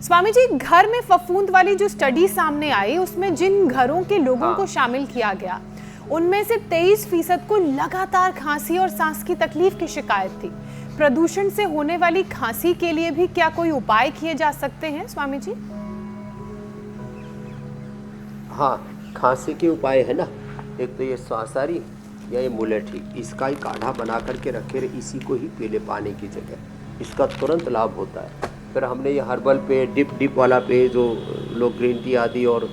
स्वामी जी, घर में फफूंद वाली जो स्टडी सामने आई उसमें जिन घरों के लोगों को शामिल किया गया उनमें से 23% को लगातार खांसी और सांस की तकलीफ की शिकायत थी। प्रदूषण से होने वाली खांसी के लिए भी क्या कोई उपाय किए जा सकते हैं स्वामी जी? हाँ, खांसी के उपाय है ना, एक तो ये स्वासारी या ये मुलेठी, इसका ही काढ़ा बना करके रखे रहे, इसी को ही पी ले पानी की जगह, इसका तुरंत लाभ होता है। फिर हमने ये हर्बल पे डिप वाला पे जो लोग ग्रीन टी आदि और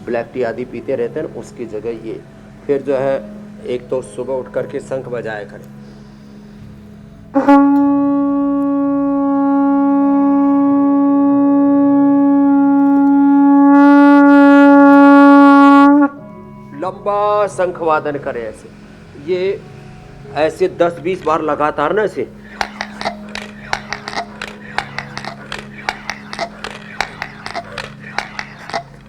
ब्लैक टी आदि पीते रहते हैं, उसकी जगह ये। फिर जो है एक तो सुबह उठ करके शंख बजाया करें, लंबा शंख वादन करें ऐसे, ये ऐसे 10-20 बार लगातार ना ऐसे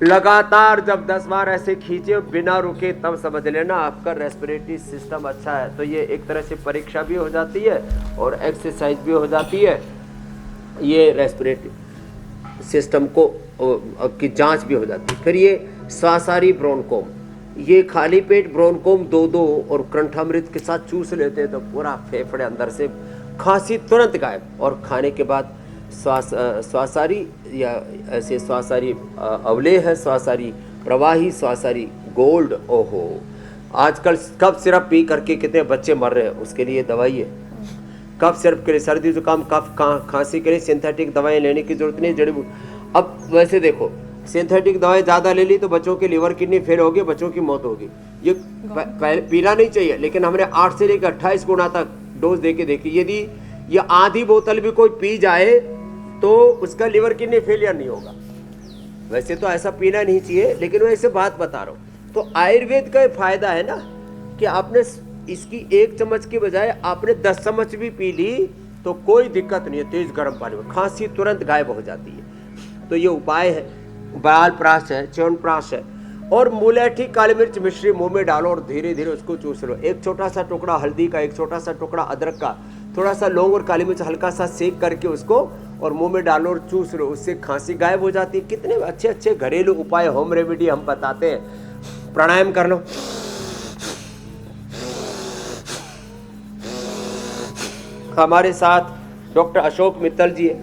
लगातार जब 10 बार ऐसे खींचे बिना रुके, तब समझ लेना आपका रेस्पिरेटरी सिस्टम अच्छा है। तो ये एक तरह से परीक्षा भी हो जाती है और एक्सरसाइज भी हो जाती है, ये रेस्पिरेटरी सिस्टम को की जांच भी हो जाती है। फिर ये स्वासारी ब्रोनकोम, ये खाली पेट ब्रोनकोम 2-2 और कंठामृत के साथ चूस लेते हैं तो पूरा फेफड़े अंदर से खांसी तुरंत गायब। और खाने के बाद स्वासारी या ऐसे स्वासारी अवले है, स्वासारी प्रवाही, स्वासारी गोल्ड। ओहो, आजकल कफ सिरप पी करके कितने बच्चे मर रहे हैं, उसके लिए दवाई है। कफ सिरप के लिए, सर्दी जुकाम कफ खांसी के लिए सिंथेटिक दवाएं लेने की जरूरत नहीं, जड़ी बूटी। अब वैसे देखो, सिंथेटिक दवाएं ज़्यादा ले ली तो बच्चों के लीवर किडनी फेल होगी, बच्चों की मौत होगी। ये पीना नहीं चाहिए, लेकिन हमने 8 से लेकर 28 गुना तक डोज दे के देखी। यदि ये आधी बोतल भी कोई पी जाए तो उसका लीवर किडनी फेलियर नहीं होगा। वैसे तो ऐसा पीना नहीं चाहिए, लेकिन मैं ऐसे बात बता रहा हूँ। तो आयुर्वेद का फायदा है ना कि आपने इसकी 1 चम्मच की बजाय आपने 10 चम्मच भी पी ली तो कोई दिक्कत नहीं है। तेज गर्म पानी में खांसी तुरंत गायब हो जाती है। तो ये उपाय है, बालप्राश है, च्यवनप्राश है, और मुलेठी काली मिर्च मिश्री मुंह में डालो और धीरे धीरे उसको चूस लो। एक छोटा सा टुकड़ा हल्दी का, एक छोटा सा टुकड़ा अदरक का, थोड़ा सा लौंग और काली मिर्च हल्का सा सेक करके उसको और मुंह में डालो और चूस लो, उससे खांसी गायब हो जाती है। कितने अच्छे अच्छे घरेलू उपाय, होम रेमेडी हम बताते हैं। प्राणायाम कर लो, हमारे साथ डॉक्टर अशोक मित्तल जी है,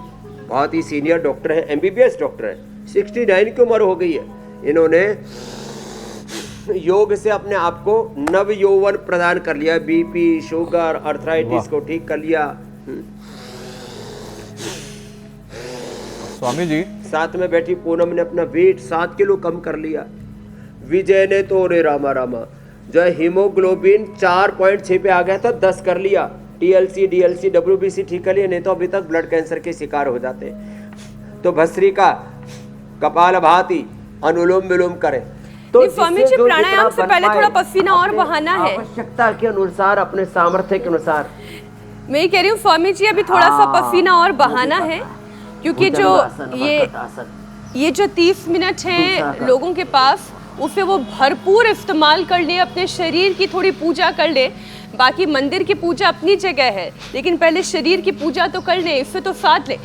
बहुत ही सीनियर डॉक्टर है, MBBS डॉक्टर है, 69 की उम्र हो गई है। इन्होंने योग से अपने आप को नव यौवन प्रदान कर लिया, BP, शुगर, अर्थराइटिस को ठीक कर लिया। स्वामी जी, साथ में बैठी पूनम ने अपना वेट 7 किलो कम कर लिया। विजय ने तो रे रामा रामा जो है हीमोग्लोबिन 4.6 पे आ गया था, 10 कर लिया। TLC, DLC, WBC ठीक कर लिया, नहीं तो अभी तक ब्लड कैंसर के शिकार हो जाते हैं। तो भस्त्रिका, कपालभाति, अनुलोम विलोम करें। तो स्वामी जी, प्राणायाम से पहले थोड़ा पसीना और बहाना है, आवश्यकता के अनुसार, अपने सामर्थ्य के अनुसार। मैं ये कह रही हूँ स्वामी जी, अभी थोड़ा सा पसीना और बहाना है, क्योंकि जो ये जो 30 मिनट है लोगों के पास, उसे वो भरपूर इस्तेमाल कर ले, अपने शरीर की थोड़ी पूजा कर ले। बाकी मंदिर की पूजा अपनी जगह है, लेकिन पहले शरीर की पूजा तो कर ले, इससे तो साथ ले।